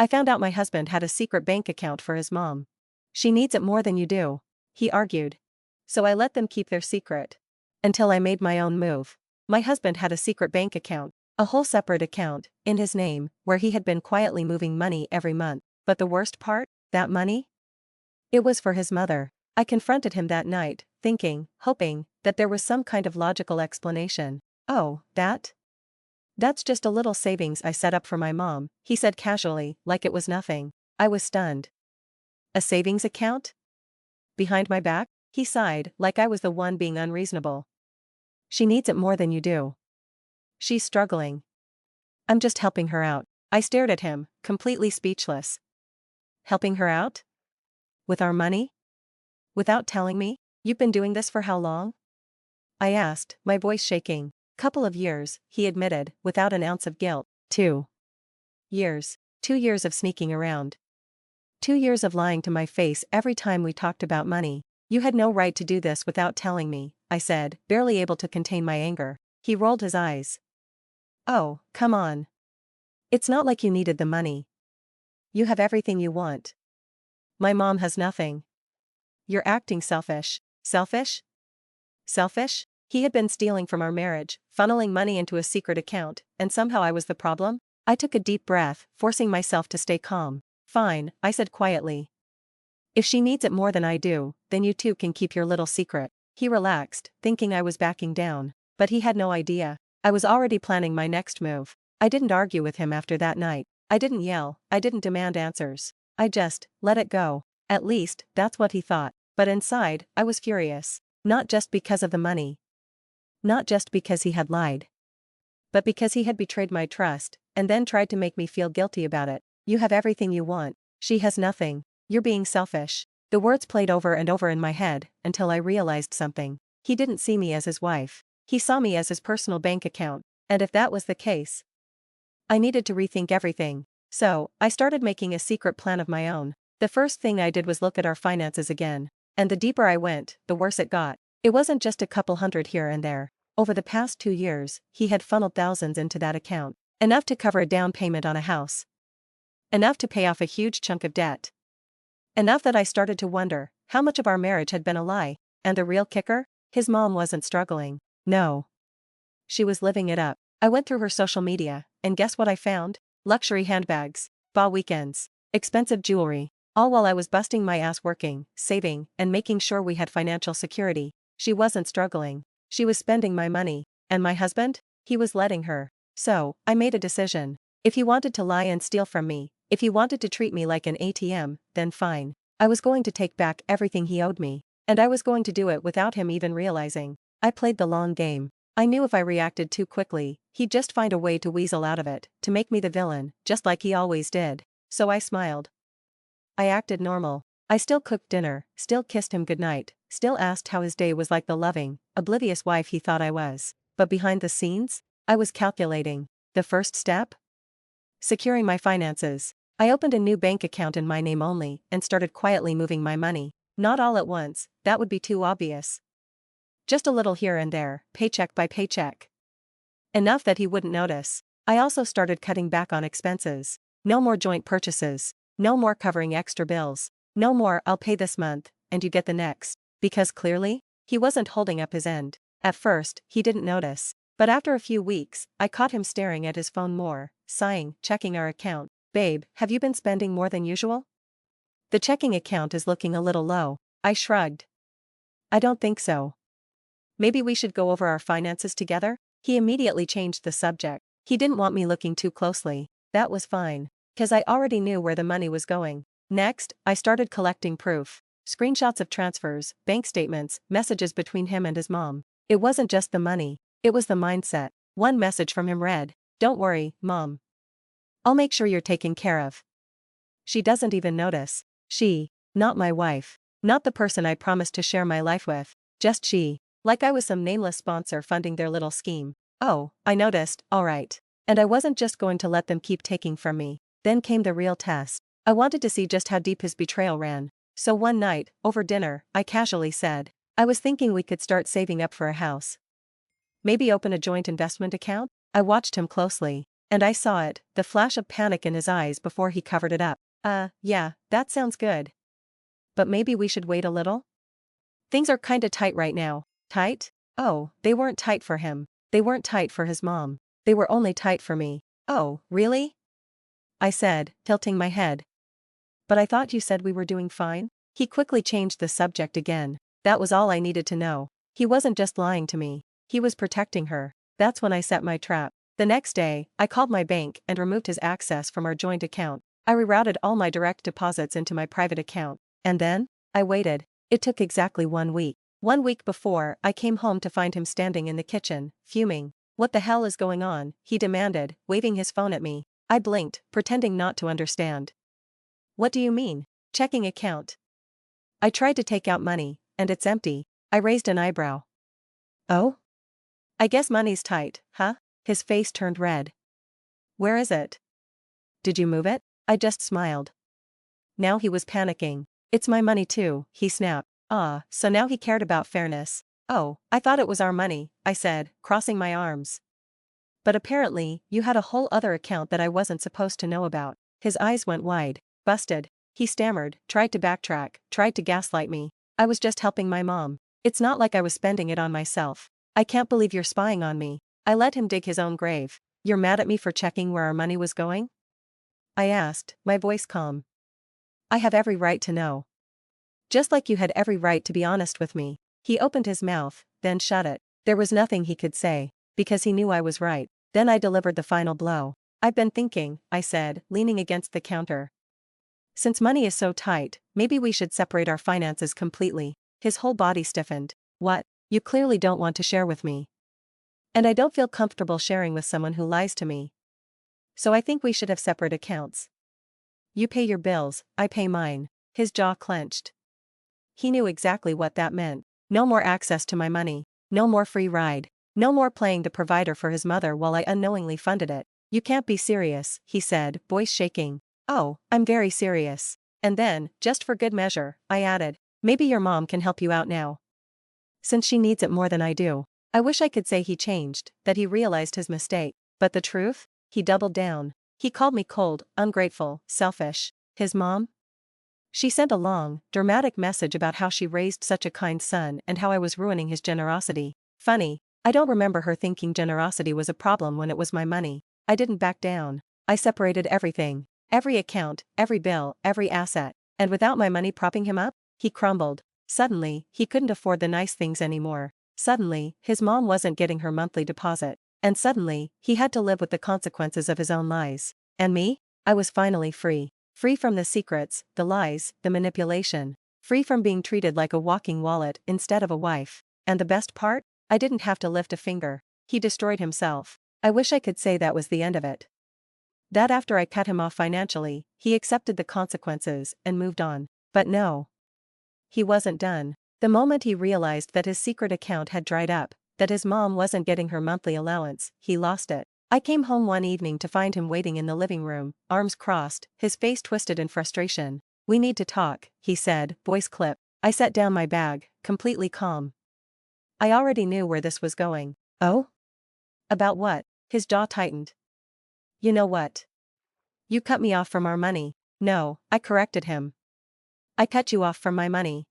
I found out my husband had a secret bank account for his mom. She needs it more than you do, he argued. So I let them keep their secret. Until I made my own move. My husband had a secret bank account, a whole separate account, in his name, where he had been quietly moving money every month. But the worst part? That money? It was for his mother. I confronted him that night, hoping, that there was some kind of logical explanation. Oh, That's just a little savings I set up for my mom, he said casually, like it was nothing. I was stunned. A savings account? Behind my back? He sighed, like I was the one being unreasonable. She needs it more than you do. She's struggling. I'm just helping her out. I stared at him, completely speechless. Helping her out? With our money? Without telling me? You've been doing this for how long? I asked, my voice shaking. Couple of years, he admitted, without an ounce of guilt. 2 years. 2 years of sneaking around. 2 years of lying to my face every time we talked about money. You had no right to do this without telling me, I said, barely able to contain my anger. He rolled his eyes. Oh, come on. It's not like you needed the money. You have everything you want. My mom has nothing. You're acting selfish. Selfish? Selfish? He had been stealing from our marriage, funneling money into a secret account, and somehow I was the problem? I took a deep breath, forcing myself to stay calm. Fine, I said quietly. If she needs it more than I do, then you too can keep your little secret. He relaxed, thinking I was backing down. But he had no idea. I was already planning my next move. I didn't argue with him after that night. I didn't yell, I didn't demand answers. I just let it go. At least, that's what he thought. But inside, I was furious. Not just because of the money. Not just because he had lied. But because he had betrayed my trust, and then tried to make me feel guilty about it. You have everything you want. She has nothing. You're being selfish. The words played over and over in my head, until I realized something. He didn't see me as his wife. He saw me as his personal bank account. And if that was the case, I needed to rethink everything. So, I started making a secret plan of my own. The first thing I did was look at our finances again. And the deeper I went, the worse it got. It wasn't just a couple hundred here and there. Over the past 2 years, he had funneled thousands into that account. Enough to cover a down payment on a house. Enough to pay off a huge chunk of debt. Enough that I started to wonder how much of our marriage had been a lie. And the real kicker? His mom wasn't struggling. No. She was living it up. I went through her social media, and guess what I found? Luxury handbags, spa weekends, expensive jewelry. All while I was busting my ass working, saving, and making sure we had financial security. She wasn't struggling. She was spending my money. And my husband? He was letting her. So, I made a decision. If he wanted to lie and steal from me, if he wanted to treat me like an ATM, then fine. I was going to take back everything he owed me. And I was going to do it without him even realizing. I played the long game. I knew if I reacted too quickly, he'd just find a way to weasel out of it, to make me the villain, just like he always did. So I smiled. I acted normal. I still cooked dinner, still kissed him goodnight, still asked how his day was like the loving, oblivious wife he thought I was. But behind the scenes, I was calculating. The first step? Securing my finances. I opened a new bank account in my name only and started quietly moving my money. Not all at once, that would be too obvious. Just a little here and there, paycheck by paycheck. Enough that he wouldn't notice. I also started cutting back on expenses. No more joint purchases. No more covering extra bills. No more I'll pay this month, and you get the next. Because clearly, he wasn't holding up his end. At first, he didn't notice. But after a few weeks, I caught him staring at his phone more, sighing, checking our account. Babe, have you been spending more than usual? The checking account is looking a little low. I shrugged. I don't think so. Maybe we should go over our finances together? He immediately changed the subject. He didn't want me looking too closely. That was fine. 'Cause I already knew where the money was going. Next, I started collecting proof. Screenshots of transfers, bank statements, messages between him and his mom. It wasn't just the money. It was the mindset. One message from him read, "Don't worry, Mom. I'll make sure you're taken care of. She doesn't even notice. She, not my wife. Not the person I promised to share my life with. Just she. Like I was some nameless sponsor funding their little scheme. Oh, I noticed, alright. And I wasn't just going to let them keep taking from me. Then came the real test. I wanted to see just how deep his betrayal ran. So one night, over dinner, I casually said, I was thinking we could start saving up for a house. Maybe open a joint investment account? I watched him closely. And I saw it, the flash of panic in his eyes before he covered it up. Yeah, that sounds good. But maybe we should wait a little? Things are kinda tight right now. Tight? Oh, they weren't tight for him. They weren't tight for his mom. They were only tight for me. Oh, really? I said, tilting my head. But I thought you said we were doing fine? He quickly changed the subject again. That was all I needed to know. He wasn't just lying to me. He was protecting her. That's when I set my trap. The next day, I called my bank and removed his access from our joint account. I rerouted all my direct deposits into my private account. And then? I waited. It took exactly 1 week. 1 week before, I came home to find him standing in the kitchen, fuming. "What the hell is going on?" he demanded, waving his phone at me. I blinked, pretending not to understand. "What do you mean? Checking account?" "I tried to take out money, and it's empty." I raised an eyebrow. "Oh? I guess money's tight, huh?" His face turned red. "Where is it? Did you move it?" I just smiled. Now he was panicking. "It's my money too," he snapped. So now he cared about fairness. "Oh, I thought it was our money," I said, crossing my arms. "But apparently, you had a whole other account that I wasn't supposed to know about." His eyes went wide. "Busted." He stammered, tried to backtrack, tried to gaslight me. "I was just helping my mom. It's not like I was spending it on myself." "I can't believe you're spying on me." I let him dig his own grave. "You're mad at me for checking where our money was going?" I asked, my voice calm. "I have every right to know. Just like you had every right to be honest with me." He opened his mouth, then shut it. There was nothing he could say, because he knew I was right. Then I delivered the final blow. "I've been thinking," I said, leaning against the counter. "Since money is so tight, maybe we should separate our finances completely." His whole body stiffened. "What? You clearly don't want to share with me. And I don't feel comfortable sharing with someone who lies to me. So I think we should have separate accounts. You pay your bills, I pay mine." His jaw clenched. He knew exactly what that meant. No more access to my money. No more free ride. No more playing the provider for his mother while I unknowingly funded it. "You can't be serious," he said, voice shaking. "Oh, I'm very serious." And then, just for good measure, I added, "Maybe your mom can help you out now. Since she needs it more than I do." I wish I could say he changed, that he realized his mistake. But the truth? He doubled down. He called me cold, ungrateful, selfish. His mom? She sent a long, dramatic message about how she raised such a kind son and how I was ruining his generosity. Funny, I don't remember her thinking generosity was a problem when it was my money. I didn't back down. I separated everything. Every account, every bill, every asset. And without my money propping him up, he crumbled. Suddenly, he couldn't afford the nice things anymore. Suddenly, his mom wasn't getting her monthly deposit. And suddenly, he had to live with the consequences of his own lies. And me? I was finally free. Free from the secrets, the lies, the manipulation. Free from being treated like a walking wallet instead of a wife. And the best part? I didn't have to lift a finger. He destroyed himself. I wish I could say that was the end of it. That after I cut him off financially, he accepted the consequences and moved on. But no. He wasn't done. The moment he realized that his secret account had dried up, that his mom wasn't getting her monthly allowance, he lost it. I came home one evening to find him waiting in the living room, arms crossed, his face twisted in frustration. "We need to talk," he said, voice clip. I set down my bag, completely calm. I already knew where this was going. "Oh? About what?" His jaw tightened. "You know what? You cut me off from our money." "No," I corrected him. "I cut you off from my money.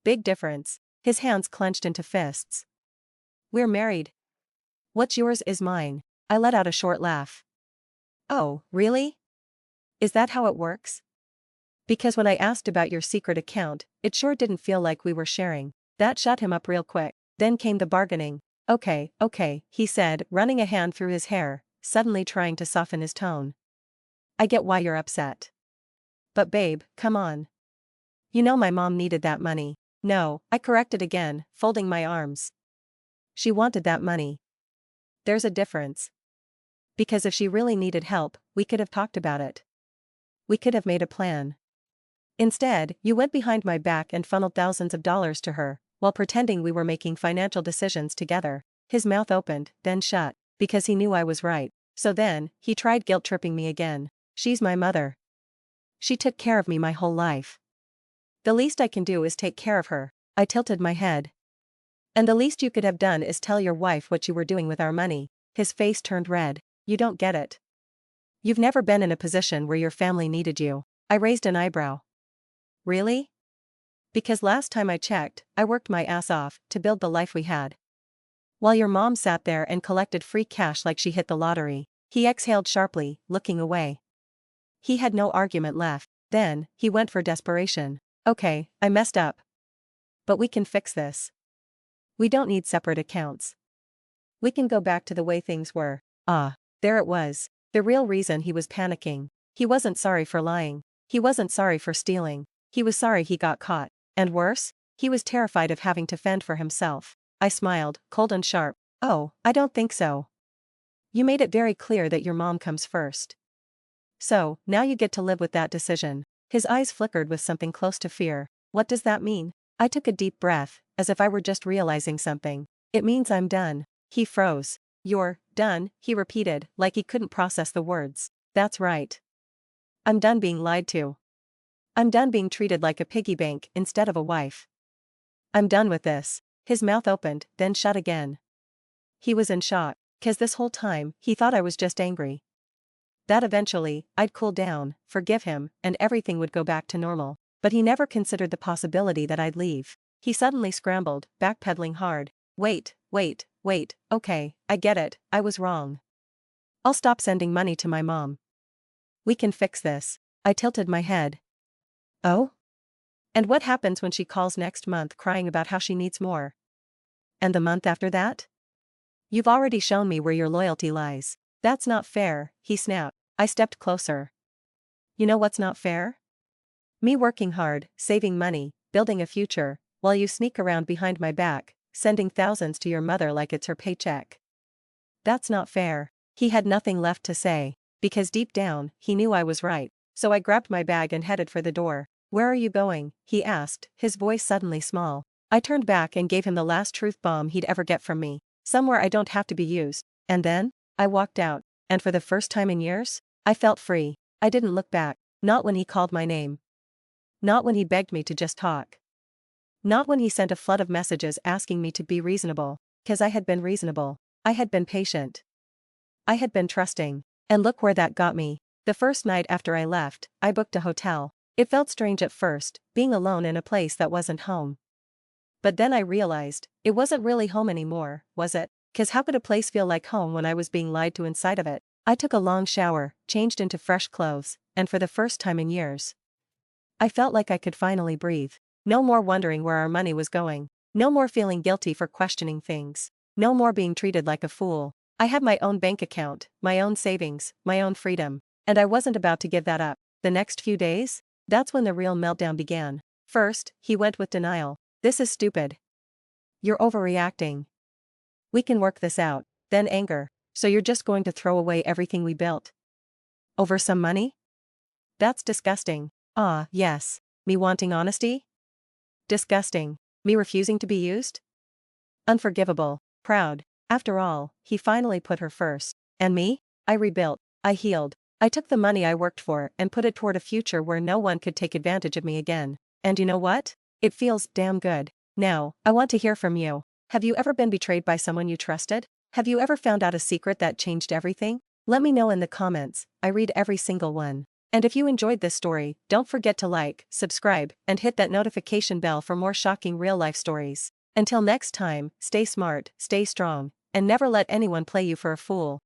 Big difference." His hands clenched into fists. "We're married. What's yours is mine." I let out a short laugh. "Oh, really? Is that how it works? Because when I asked about your secret account, it sure didn't feel like we were sharing." That shut him up real quick. Then came the bargaining. Okay, he said, running a hand through his hair, suddenly trying to soften his tone. "I get why you're upset. But babe, come on. You know my mom needed that money." "No," I corrected again, folding my arms. "She wanted that money. There's a difference. Because if she really needed help, we could have talked about it. We could have made a plan. Instead, you went behind my back and funneled thousands of dollars to her, while pretending we were making financial decisions together." His mouth opened, then shut, because he knew I was right. So then, he tried guilt-tripping me again. "She's my mother. She took care of me my whole life. The least I can do is take care of her." I tilted my head. "And the least you could have done is tell your wife what you were doing with our money." His face turned red. You don't get it. You've never been in a position where your family needed you. I raised an eyebrow. Really? Because last time I checked, I worked my ass off to build the life we had. While your mom sat there and collected free cash like she hit the lottery. He exhaled sharply, looking away. He had no argument left. Then, he went for desperation. Okay, I messed up. But we can fix this. We don't need separate accounts. We can go back to the way things were. Ah, there it was. The real reason he was panicking. He wasn't sorry for lying. He wasn't sorry for stealing. He was sorry he got caught. And worse, he was terrified of having to fend for himself. I smiled, cold and sharp. Oh, I don't think so. You made it very clear that your mom comes first. So, now you get to live with that decision. His eyes flickered with something close to fear. What does that mean? I took a deep breath, as if I were just realizing something. It means I'm done. He froze. You're done, he repeated, like he couldn't process the words. That's right. I'm done being lied to. I'm done being treated like a piggy bank instead of a wife. I'm done with this. His mouth opened, then shut again. He was in shock, 'cause this whole time, he thought I was just angry. That eventually, I'd cool down, forgive him, and everything would go back to normal. But he never considered the possibility that I'd leave. He suddenly scrambled, backpedaling hard. Wait, okay, I get it, I was wrong. I'll stop sending money to my mom. We can fix this. I tilted my head. Oh? And what happens when she calls next month crying about how she needs more? And the month after that? You've already shown me where your loyalty lies. That's not fair, he snapped. I stepped closer. You know what's not fair? Me working hard, saving money, building a future, while you sneak around behind my back, sending thousands to your mother like it's her paycheck. That's not fair. He had nothing left to say, because deep down, he knew I was right. So I grabbed my bag and headed for the door. Where are you going? He asked, his voice suddenly small. I turned back and gave him the last truth bomb he'd ever get from me. Somewhere I don't have to be used. And then, I walked out, and for the first time in years, I felt free. I didn't look back, not when he called my name. Not when he begged me to just talk. Not when he sent a flood of messages asking me to be reasonable, 'cause I had been reasonable. I had been patient. I had been trusting. And look where that got me. The first night after I left, I booked a hotel. It felt strange at first, being alone in a place that wasn't home. But then I realized, it wasn't really home anymore, was it? 'Cause how could a place feel like home when I was being lied to inside of it? I took a long shower, changed into fresh clothes, and for the first time in years, I felt like I could finally breathe. No more wondering where our money was going. No more feeling guilty for questioning things. No more being treated like a fool. I had my own bank account, my own savings, my own freedom. And I wasn't about to give that up. The next few days? That's when the real meltdown began. First, he went with denial. This is stupid. You're overreacting. We can work this out. Then anger. So you're just going to throw away everything we built? Over some money? That's disgusting. Ah, yes. Me wanting honesty? Disgusting. Me refusing to be used? Unforgivable. Proud. After all, he finally put her first. And me? I rebuilt. I healed. I took the money I worked for and put it toward a future where no one could take advantage of me again. And you know what? It feels damn good. Now, I want to hear from you. Have you ever been betrayed by someone you trusted? Have you ever found out a secret that changed everything? Let me know in the comments. I read every single one. And if you enjoyed this story, don't forget to like, subscribe, and hit that notification bell for more shocking real-life stories. Until next time, stay smart, stay strong, and never let anyone play you for a fool.